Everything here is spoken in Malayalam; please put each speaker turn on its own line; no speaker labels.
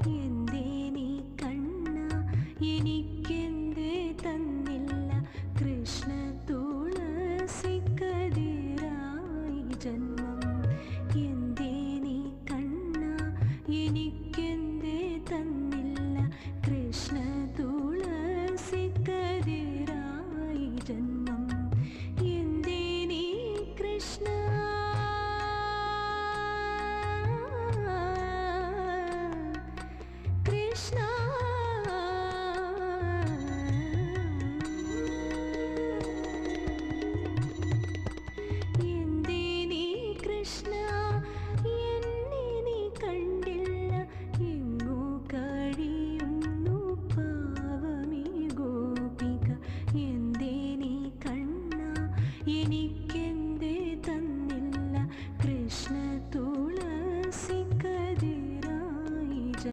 എന്തേ നീ കണ്ണ എനിക്കെന്തേ തന്നില്ല കൃഷ്ണ തുളസിക്കതിരായി ജന്മം. എന്തേ നീ കണ്ണ എനിക്കെന്തേ തന്നില്ല കൃഷ്ണ തുളസിക്കതിരായി ജന്മം. എന്തേ നീ കൃഷ്ണ കൃഷ്ണ